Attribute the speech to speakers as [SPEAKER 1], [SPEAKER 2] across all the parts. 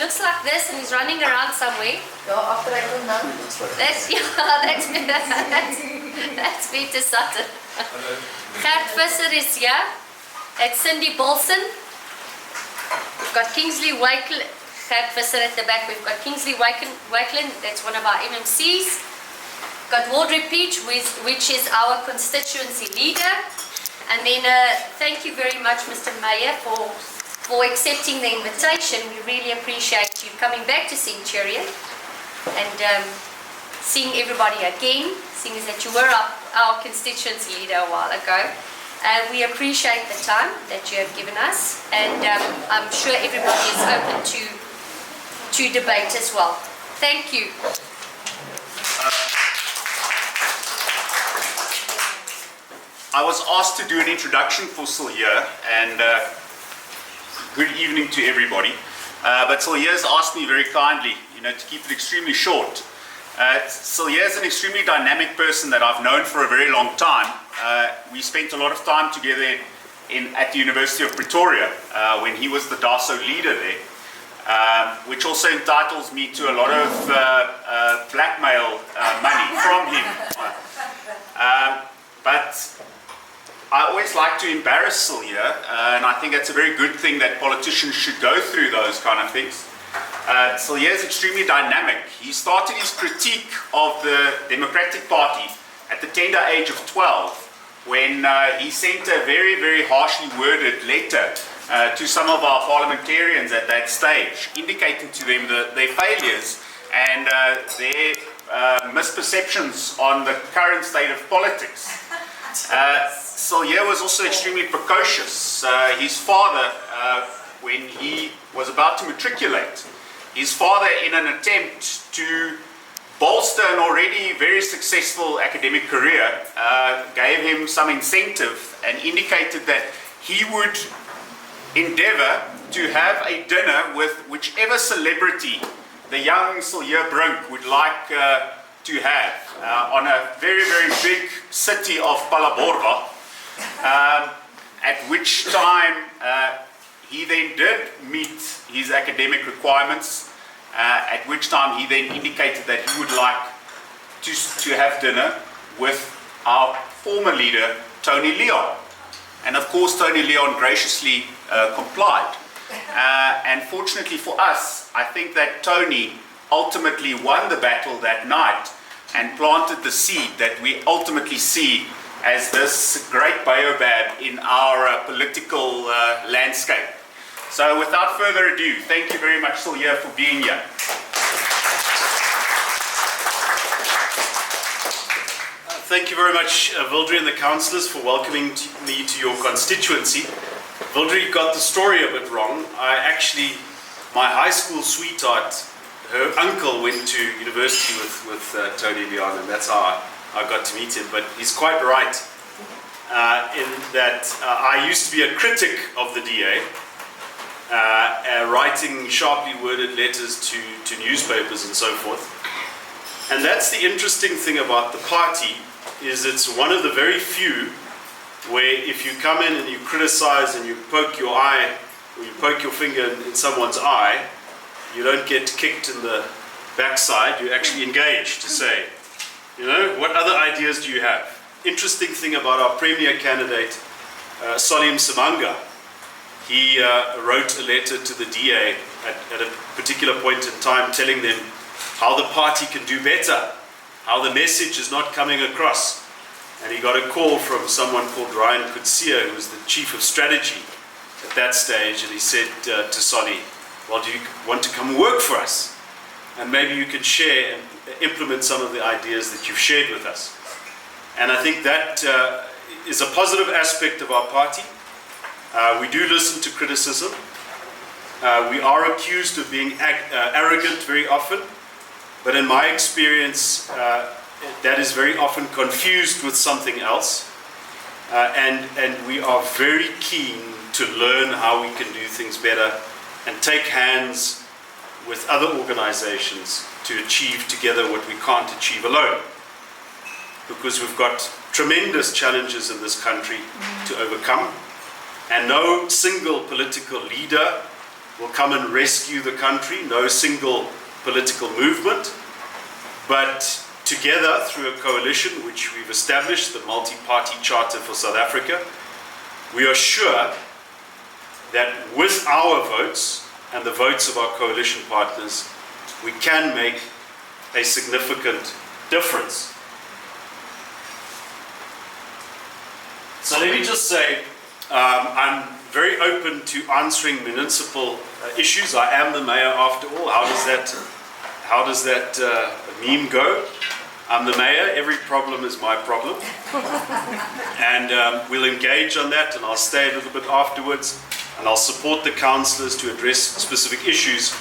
[SPEAKER 1] looks like this, and he's running around somewhere. That's that's Peter Sutton. Gert Visser is here. That's Cindy Billson. We've got Kingsley Wakeland. Gert Visser at the back. We've got Kingsley Wakeland. That's one of our MMCs. Got Waldry Peach, which is our constituency leader. And then thank you very much, Mr. Mayor, for accepting the invitation. We really appreciate you coming back to Centurion and seeing everybody again, seeing as that you were our constituency leader a while ago. We appreciate the time that you have given us, and I'm sure everybody is open to debate as well. Thank you.
[SPEAKER 2] I was asked to do an introduction for Cllr, and good evening to everybody. But Cllr has asked me very kindly, to keep it extremely short. Cllr is an extremely dynamic person that I've known for a very long time. We spent a lot of time together at the University of Pretoria when he was the DASO leader there, which also entitles me to a lot of blackmail money from him. But I always like to embarrass Cllr, and I think it's a very good thing that politicians should go through those kind of things. Cllr is extremely dynamic. He started his critique of the Democratic Party at the tender age of 12 when he sent a very, very harshly worded letter to some of our parliamentarians at that stage, indicating to them their failures and their misperceptions on the current state of politics. Cllr was also extremely precocious. His father, when he was about to matriculate, his father, in an attempt to bolster an already very successful academic career, gave him some incentive and indicated that he would endeavor to have a dinner with whichever celebrity the young Cllr Brink would like to have on a very, very big city of Phalaborwa, at which time he then did meet his academic requirements, at which time he then indicated that he would like to have dinner with our former leader, Tony Leon. And of course, Tony Leon graciously complied. And fortunately for us, I think that Tony ultimately won the battle that night and planted the seed that we ultimately see as this great baobab in our political landscape. So without further ado, thank you very much, Cllr, for being here.
[SPEAKER 3] Thank you very much, Waldry and the councillors, for welcoming me to your constituency. Waldry got the story a bit wrong. My high school sweetheart, her uncle went to university with Tony Leon, and that's how I got to meet him. But he's quite right in that I used to be a critic of the DA, writing sharply worded letters to newspapers and so forth. And that's the interesting thing about the party, is it's one of the very few where if you come in and you criticize and you poke your eye, or you poke your finger in someone's eye, you don't get kicked in the backside, you actually engage to say, what other ideas do you have? Interesting thing about our premier candidate, Salim Simanga, he wrote a letter to the DA at a particular point in time telling them how the party can do better, how the message is not coming across. And he got a call from someone called Ryan Kutsia, who was the chief of strategy at that stage, and he said to Sonny, well, do you want to come work for us? And maybe you could share and implement some of the ideas that you've shared with us. And I think that is a positive aspect of our party. We do listen to criticism. We are accused of being arrogant very often, but in my experience, that is very often confused with something else. And we are very keen to learn how we can do things better and take hands with other organizations to achieve together what we can't achieve alone. Because we've got tremendous challenges in this country to overcome, and no single political leader will come and rescue the country, no single political movement, but together through a coalition which we've established, the Multi-Party Charter for South Africa, we are sure that with our votes and the votes of our coalition partners, we can make a significant difference. So let me just say, I'm very open to answering municipal issues. I am the mayor after all. How does that meme go? I'm the mayor, every problem is my problem. And we'll engage on that, and I'll stay a little bit afterwards, and I'll support the councillors to address specific issues.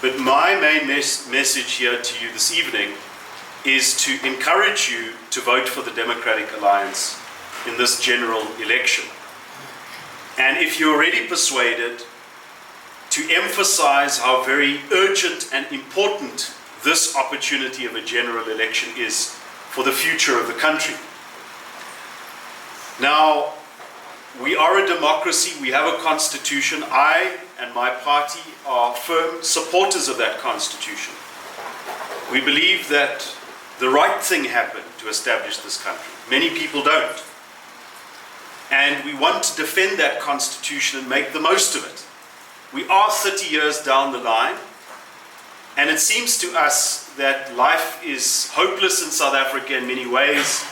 [SPEAKER 3] But my main message here to you this evening is to encourage you to vote for the Democratic Alliance in this general election. And if you're already persuaded, to emphasize how very urgent and important this opportunity of a general election is for the future of the country. Now, we are a democracy, we have a constitution. I and my party are firm supporters of that constitution. We believe that the right thing happened to establish this country. Many people don't. And we want to defend that constitution and make the most of it. We are 30 years down the line, and it seems to us that life is hopeless in South Africa in many ways.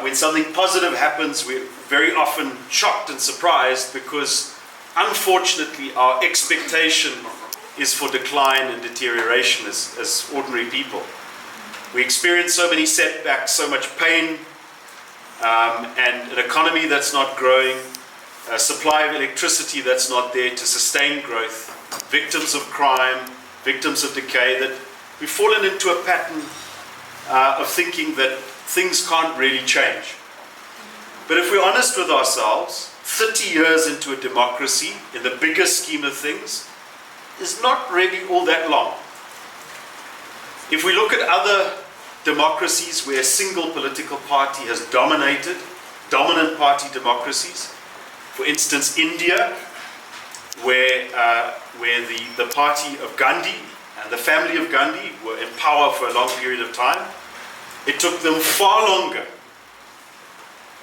[SPEAKER 3] When something positive happens, we're very often shocked and surprised because, unfortunately, our expectation is for decline and deterioration as ordinary people. We experience so many setbacks, so much pain, and an economy that's not growing, a supply of electricity that's not there to sustain growth, victims of crime, victims of decay, that we've fallen into a pattern of thinking that things can't really change. But if we're honest with ourselves, 30 years into a democracy, in the bigger scheme of things, is not really all that long. If we look at other democracies where a single political party has dominated, dominant party democracies, for instance, India, where the party of Gandhi and the family of Gandhi were in power for a long period of time, it took them far longer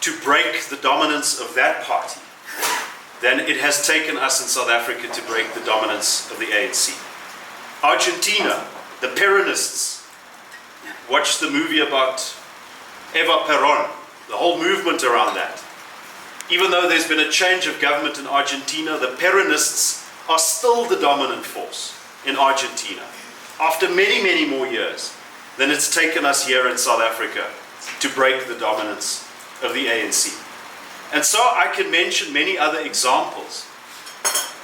[SPEAKER 3] to break the dominance of that party than it has taken us in South Africa to break the dominance of the ANC. Argentina, the Peronists, watch the movie about Eva Perón, the whole movement around that. Even though there's been a change of government in Argentina, the Peronists are still the dominant force in Argentina, after many, many more years than it's taken us here in South Africa to break the dominance of the ANC. And so I can mention many other examples,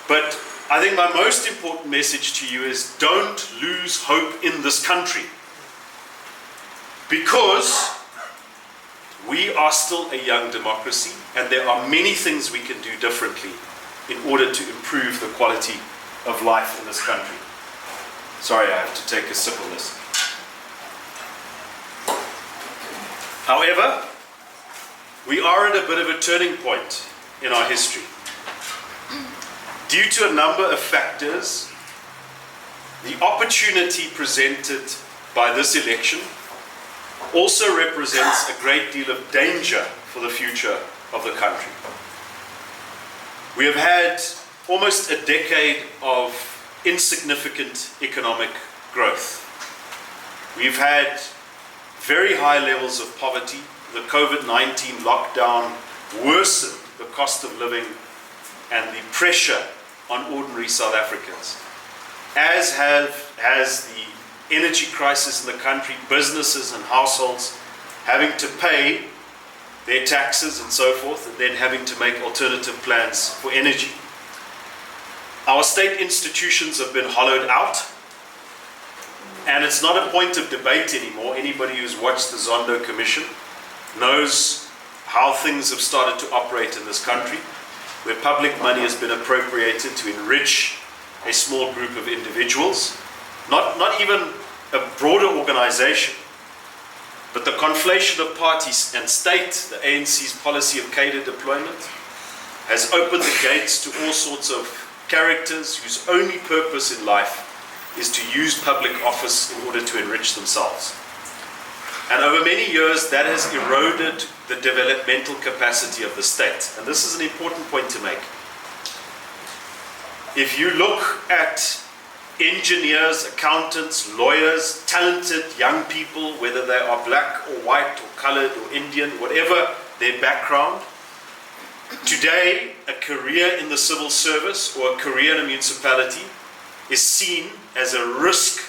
[SPEAKER 3] but I think my most important message to you is don't lose hope in this country, because we are still a young democracy and there are many things we can do differently in order to improve the quality of life in this country. Sorry, I have to take a sip of this. However, we are at a bit of a turning point in our history. Due to a number of factors, the opportunity presented by this election also represents a great deal of danger for the future of the country. We have had almost a decade of insignificant economic growth. We've had very high levels of poverty. The COVID-19 lockdown worsened the cost of living and the pressure on ordinary South Africans, as has the energy crisis in the country, businesses and households having to pay their taxes and so forth, and then having to make alternative plans for energy. Our state institutions have been hollowed out, and it's not a point of debate anymore. Anybody who's watched the Zondo Commission knows how things have started to operate in this country, where public money has been appropriated to enrich a small group of individuals, not even a broader organization, but the conflation of parties and state. The ANC's policy of cadre deployment has opened the gates to all sorts of characters whose only purpose in life is to use public office in order to enrich themselves. And over many years, that has eroded the developmental capacity of the state. And this is an important point to make. If you look at engineers, accountants, lawyers, talented young people, whether they are black or white or colored or Indian, whatever their background, today a career in the civil service or a career in a municipality is seen as a risk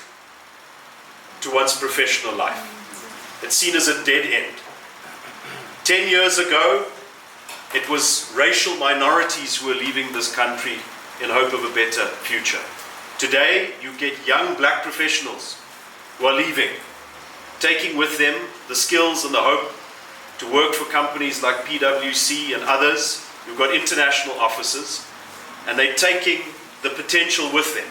[SPEAKER 3] to one's professional life. It's seen as a dead end. 10 years ago, it was racial minorities who were leaving this country in hope of a better future. Today, you get young black professionals who are leaving, taking with them the skills and the hope to work for companies like PwC and others. You've got international offices, and they're taking the potential with them.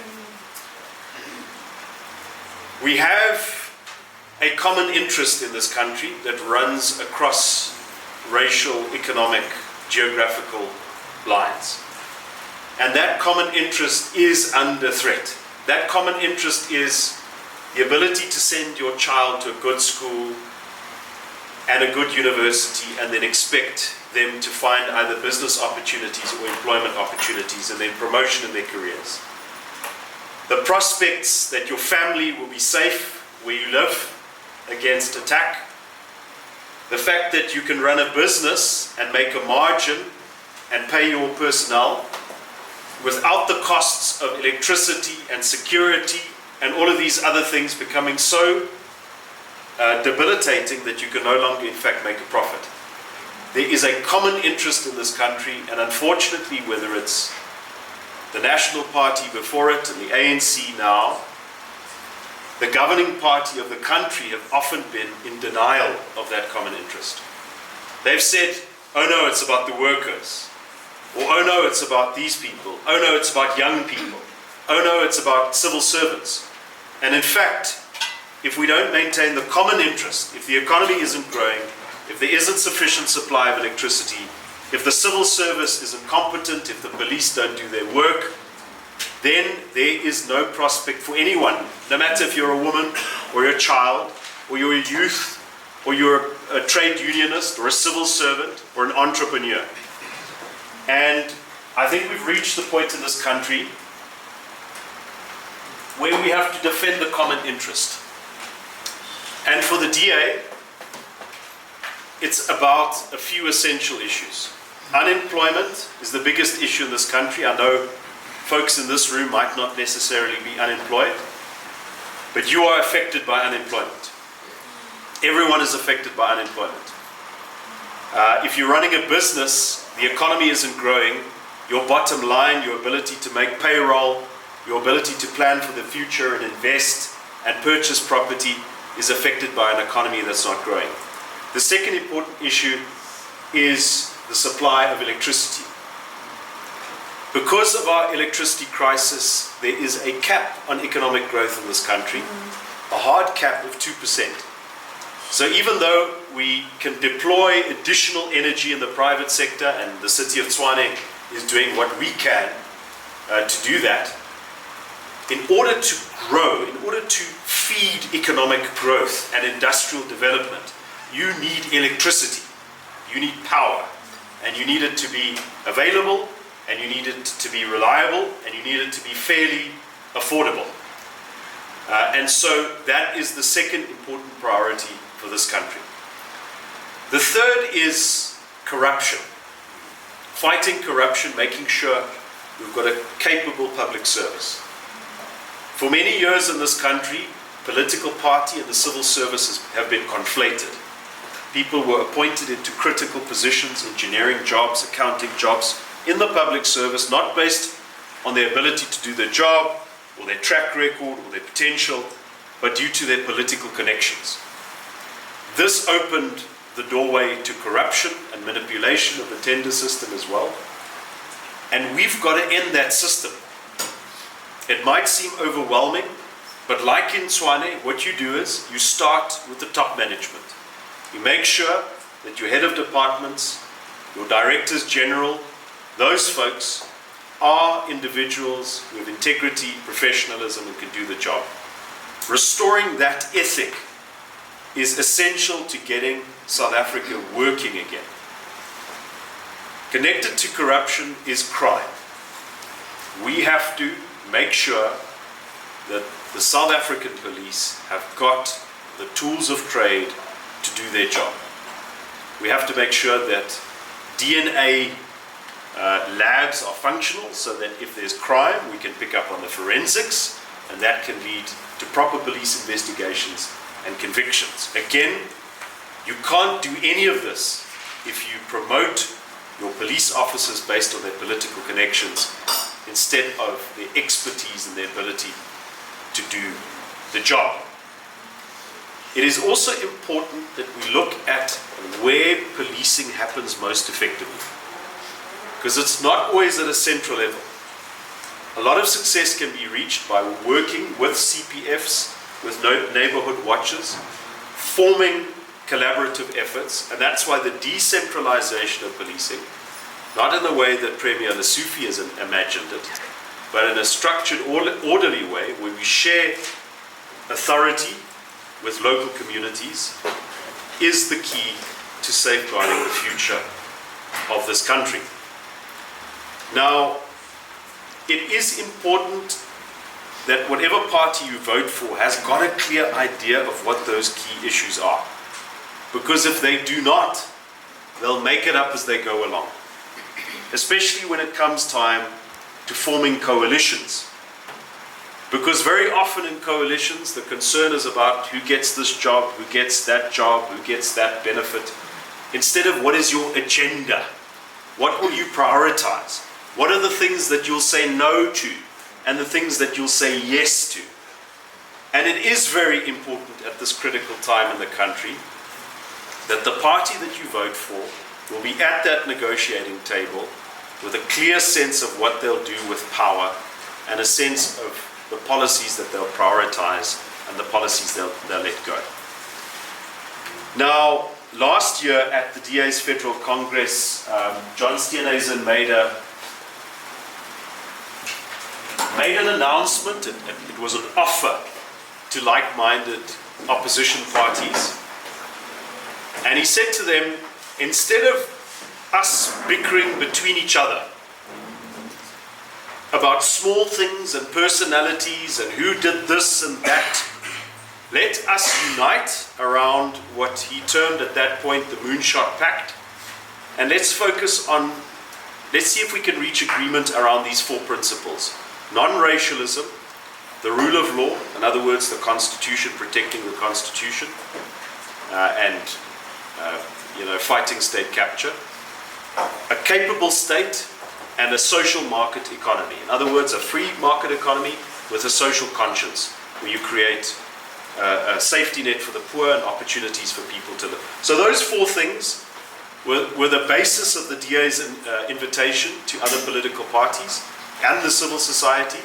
[SPEAKER 3] We have a common interest in this country that runs across racial, economic, geographical lines. And that common interest is under threat. That common interest is the ability to send your child to a good school and a good university and then expect them to find either business opportunities or employment opportunities and then promotion in their careers. The prospects that your family will be safe where you live against attack. The fact that you can run a business and make a margin and pay your personnel without the costs of electricity and security and all of these other things becoming so debilitating that you can no longer in fact make a profit. There is a common interest in this country, and unfortunately, whether it's the National Party before it and the ANC now, the governing party of the country have often been in denial of that common interest. They've said, oh no, it's about the workers. Or oh no, it's about these people. Oh no, it's about young people. Oh no, it's about civil servants. And in fact, if we don't maintain the common interest, if the economy isn't growing, if there isn't sufficient supply of electricity, if the civil service is incompetent, if the police don't do their work, then there is no prospect for anyone, no matter if you're a woman or you're a child or you're a youth or you're a trade unionist or a civil servant or an entrepreneur. And I think we've reached the point in this country where we have to defend the common interest. And for the DA, it's about a few essential issues. Unemployment is the biggest issue in this country. I know folks in this room might not necessarily be unemployed, but you are affected by unemployment. Everyone is affected by unemployment. If you're running a business, the economy isn't growing, your bottom line, your ability to make payroll, your ability to plan for the future and invest and purchase property is affected by an economy that's not growing. The second important issue is the supply of electricity. Because of our electricity crisis, there is a cap on economic growth in this country, a hard cap of 2%. So even though we can deploy additional energy in the private sector, and the city of Tshwane is doing what we can to do that, in order to grow, in order to feed economic growth and industrial development, you need electricity, you need power, and you need it to be available, and you need it to be reliable, and you need it to be fairly affordable. And so that is the second important priority for this country. The third is corruption. Fighting corruption, making sure we've got a capable public service. For many years in this country, political party and the civil services have been conflated. People were appointed into critical positions, engineering jobs, accounting jobs, in the public service, not based on their ability to do their job, or their track record, or their potential, but due to their political connections. This opened the doorway to corruption and manipulation of the tender system as well. And we've got to end that system. It might seem overwhelming, but like in Tshwane, what you do is you start with the top management. You make sure that your head of departments, your directors general, those folks are individuals with integrity, professionalism, and can do the job. Restoring that ethic is essential to getting South Africa working again. Connected to corruption is crime. We have to make sure that the South African police have got the tools of trade to do their job. We have to make sure that DNA labs are functional so that if there's crime, we can pick up on the forensics, and that can lead to proper police investigations and convictions. Again, you can't do any of this if you promote your police officers based on their political connections instead of their expertise and their ability to do the job. It is also important that we look at where policing happens most effectively, because it's not always at a central level. A lot of success can be reached by working with CPFs, with neighborhood watches, forming collaborative efforts, and that's why the decentralization of policing, not in the way that Premier Lessufi has imagined it, but in a structured, orderly way where we share authority with local communities, is the key to safeguarding the future of this country. Now, it is important that whatever party you vote for has got a clear idea of what those key issues are. Because if they do not, they'll make it up as they go along. Especially when it comes time to forming coalitions. Because very often in coalitions, the concern is about who gets this job, who gets that job, who gets that benefit, instead of what is your agenda? What will you prioritize? What are the things that you'll say no to, and the things that you'll say yes to? And it is very important at this critical time in the country that the party that you vote for will be at that negotiating table with a clear sense of what they'll do with power and a sense of the policies that they'll prioritize and the policies they'll let go. Now, last year at the DA's Federal Congress, John Steenhuisen made an announcement. It was an offer to like-minded opposition parties. And he said to them, instead of us bickering between each other about small things and personalities and who did this and that, let us unite around what he termed at that point the Moonshot Pact, and let's focus on, let's see if we can reach agreement around these four principles. Non-racialism, the rule of law, in other words, the Constitution, protecting the Constitution, and fighting state capture, a capable state, and a social market economy. In other words, a free market economy with a social conscience, where you create a safety net for the poor and opportunities for people to live. So those four things were the basis of the DA's invitation to other political parties and the civil society,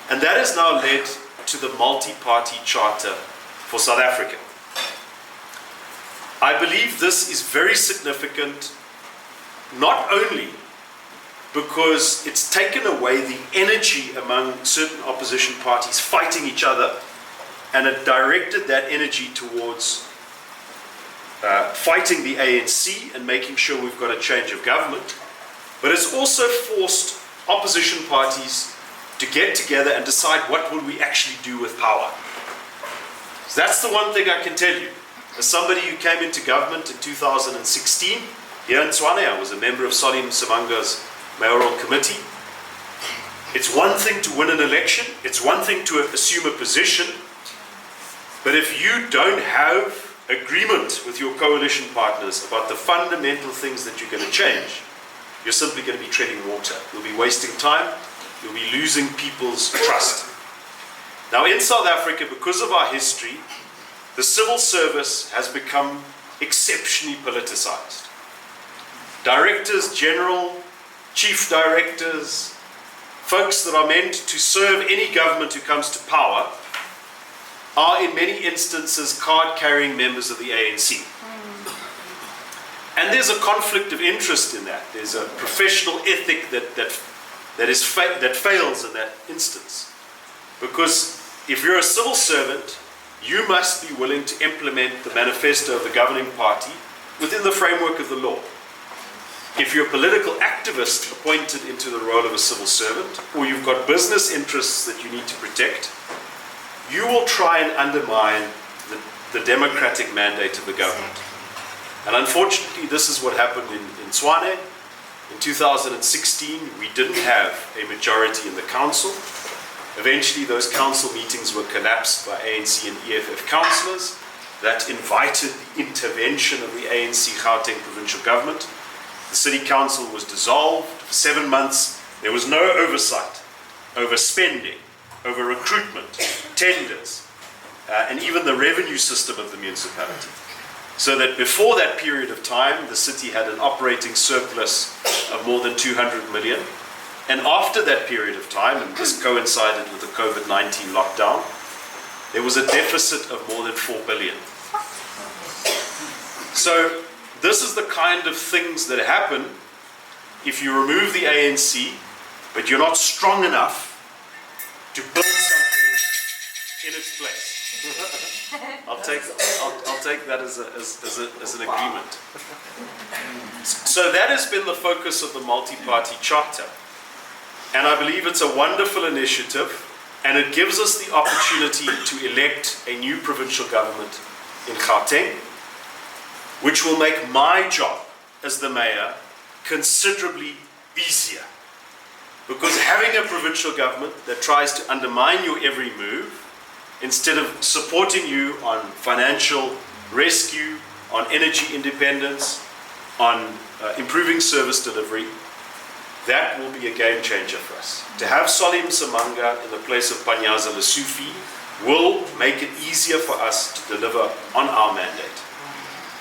[SPEAKER 3] and that has now led to the multi-party charter for South Africa. I believe this is very significant, not only because it's taken away the energy among certain opposition parties fighting each other, and it directed that energy towards fighting the ANC and making sure we've got a change of government, but it's also forced opposition parties to get together and decide what will we actually do with power. So that's the one thing I can tell you. As somebody who came into government in 2016, here in Tshwane, I was a member of Solim Simanga's mayoral committee. It's one thing to win an election, it's one thing to assume a position, but if you don't have agreement with your coalition partners about the fundamental things that you're going to change, you're simply going to be treading water. You'll be wasting time, you'll be losing people's trust. Now in South Africa, because of our history, the civil service has become exceptionally politicized. Directors general, chief directors, folks that are meant to serve any government who comes to power, are in many instances card-carrying members of the ANC. And there's a conflict of interest in that. There's a professional ethic that that fails in that instance. Because if you're a civil servant, you must be willing to implement the manifesto of the governing party within the framework of the law. If you're a political activist appointed into the role of a civil servant, or you've got business interests that you need to protect, you will try and undermine the democratic mandate of the government. And unfortunately, this is what happened in Tshwane. In 2016, we didn't have a majority in the council. Eventually, those council meetings were collapsed by ANC and EFF councillors. That invited the intervention of the ANC Gauteng provincial government. The city council was dissolved. For 7 months, there was no oversight over spending, over recruitment, tenders, and even the revenue system of the municipality. So that before that period of time, the city had an operating surplus of more than 200 million. And after that period of time, and this coincided with the COVID-19 lockdown, there was a deficit of more than 4 billion. So this is the kind of things that happen if you remove the ANC, but you're not strong enough to build something in its place. I'll take that as an agreement. So that has been the focus of the multi-party charter. And I believe it's a wonderful initiative, and it gives us the opportunity to elect a new provincial government in Gauteng, which will make my job as the mayor considerably easier. Because having a provincial government that tries to undermine your every move, instead of supporting you on financial rescue, on energy independence, on improving service delivery, that will be a game changer for us. To have Salim Samanga in the place of Panyaza Lesufi will make it easier for us to deliver on our mandate.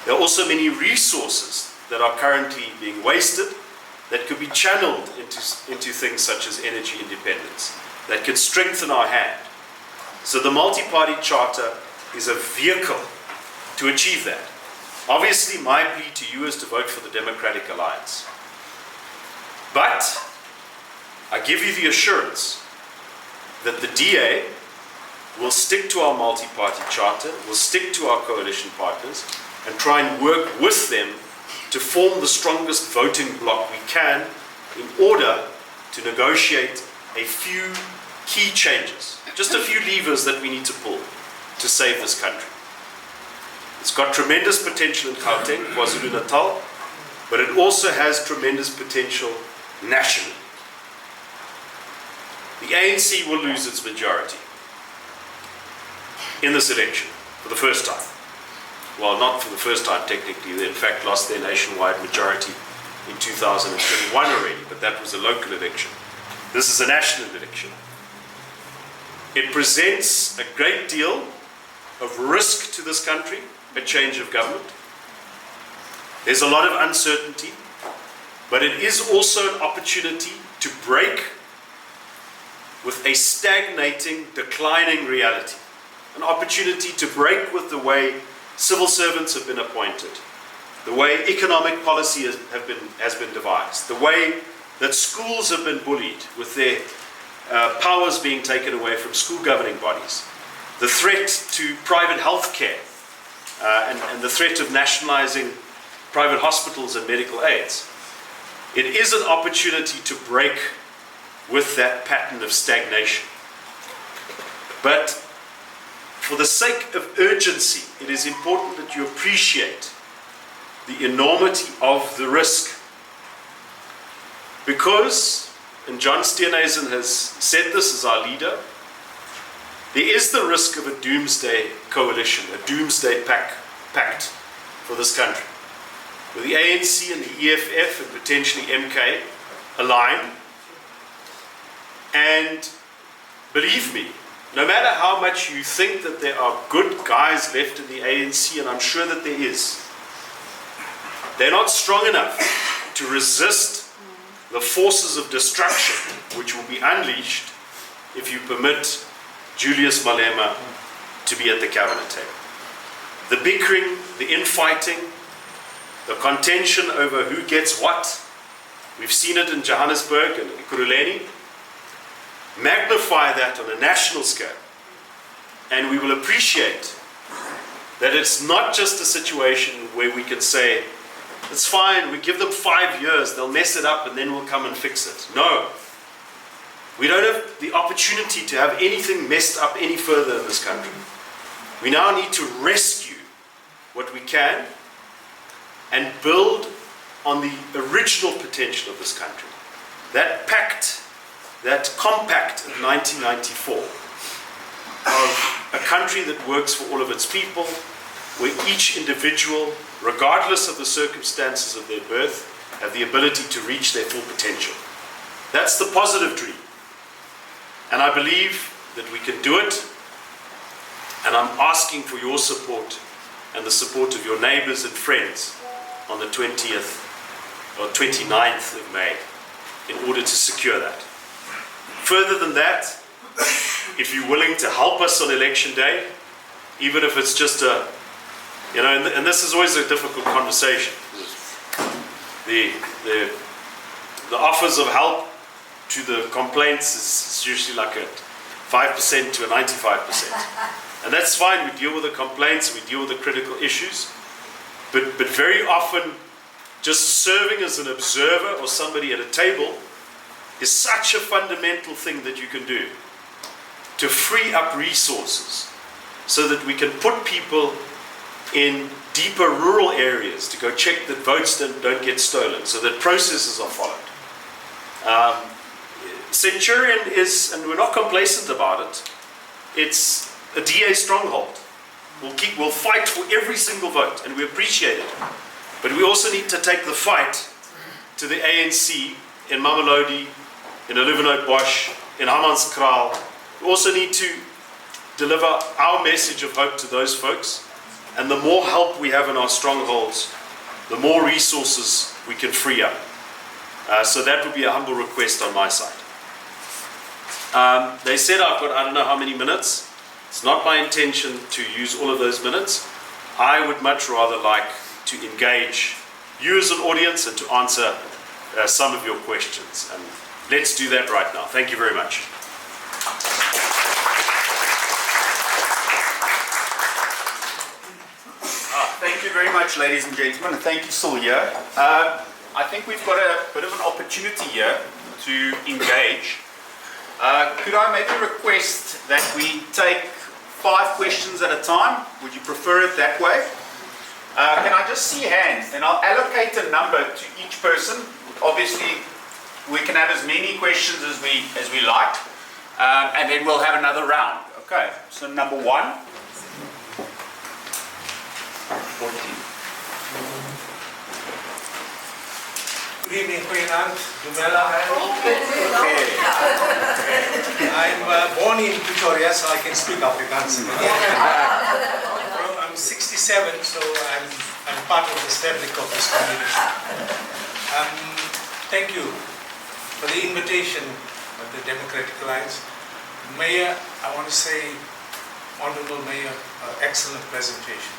[SPEAKER 3] There are also many resources that are currently being wasted that could be channeled into things such as energy independence, that could strengthen our hand. So the multi-party charter is a vehicle to achieve that. Obviously, my plea to you is to vote for the Democratic Alliance. But I give you the assurance that the DA will stick to our multi-party charter, will stick to our coalition partners, and try and work with them to form the strongest voting bloc we can in order to negotiate a few key changes, just a few levers that we need to pull to save this country. It's got tremendous potential in Gauteng, KwaZulu-Natal, but it also has tremendous potential nationally. The ANC will lose its majority in this election for the first time. Well, not for the first time technically. They in fact lost their nationwide majority in 2021 already, but that was a local election. This is a national election. It presents a great deal of risk to this country, a change of government. There's a lot of uncertainty, but it is also an opportunity to break with a stagnating, declining reality. An opportunity to break with the way civil servants have been appointed, the way economic policy has been devised, the way that schools have been bullied with their powers being taken away from school governing bodies, the threat to private health care, and the threat of nationalizing private hospitals and medical aids. It is an opportunity to break with that pattern of stagnation. But for the sake of urgency, it is important that you appreciate the enormity of the risk. Because, and John Steenhuisen has said this as our leader, there is the risk of a doomsday coalition, a doomsday pact for this country, with the ANC and the EFF and potentially MK aligned. And believe me, no matter how much you think that there are good guys left in the ANC, and I'm sure that there is, they're not strong enough to resist the forces of destruction which will be unleashed if you permit Julius Malema to be at the cabinet table. The bickering, the infighting, the contention over who gets what We've seen it in Johannesburg and Cllr. Magnify that on a national scale. And we will appreciate that it's not just a situation where we can say, it's fine, we give them 5 years, they'll mess it up and then we'll come and fix it. No. We don't have the opportunity to have anything messed up any further in this country. We now need to rescue what we can and build on the original potential of this country. That pact, that compact of 1994 of a country that works for all of its people, where each individual, regardless of the circumstances of their birth, have the ability to reach their full potential. That's the positive dream. And I believe that we can do it. And I'm asking for your support and the support of your neighbors and friends on the 20th or 29th of May in order to secure that. Further than that, if you're willing to help us on election day, even if it's just a, you know, and this is always a difficult conversation. The offers of help to the complaints is usually like a 5% to a 95%. And that's fine, we deal with the complaints, we deal with the critical issues, but very often just serving as an observer or somebody at a table is such a fundamental thing that you can do to free up resources so that we can put people in deeper rural areas to go check that votes don't get stolen, so that processes are followed. Centurion is, and we're not complacent about it, it's a DA stronghold. We'll fight for every single vote, and we appreciate it. But we also need to take the fight to the ANC in Mamelodi, in Olivenhout-Bosch, in Hammanskraal. We also need to deliver our message of hope to those folks. And the more help we have in our strongholds, the more resources we can free up. So that would be a humble request on my side. They said I've got I don't know how many minutes. It's not my intention to use all of those minutes. I would much rather like to engage you as an audience and to answer some of your questions. And let's do that right now. Thank you very much.
[SPEAKER 2] Thank you very much, ladies and gentlemen, and thank you, Cllr. I think we've got a bit of an opportunity here to engage. Could I maybe request that we take 5 questions at a time? Would you prefer it that way? Can I just see hands? And I'll allocate a number to each person. Obviously, we can have as many questions as we like, and then we'll have another round. Okay, so number 1. 14.
[SPEAKER 4] Good evening, Queenant, Dumela. I'm born in Pretoria, so I can speak Afrikaans. I'm 67, so I'm part of the fabric of this community. Thank you for the invitation of the Democratic Alliance. Mayor, I want to say, Honorable Mayor, excellent presentation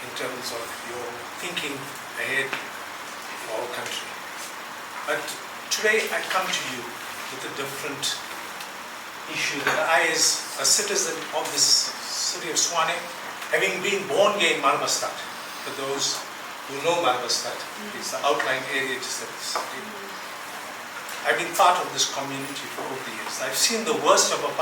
[SPEAKER 4] in terms of your thinking ahead for our country. But today I come to you with a different issue that I, as a citizen of this city of Tshwane, having been born here in Malmestad, for those who know Malmestad, it's the outlying area just of the city. I've been part of this community for over the years. I've seen the worst of apartheid.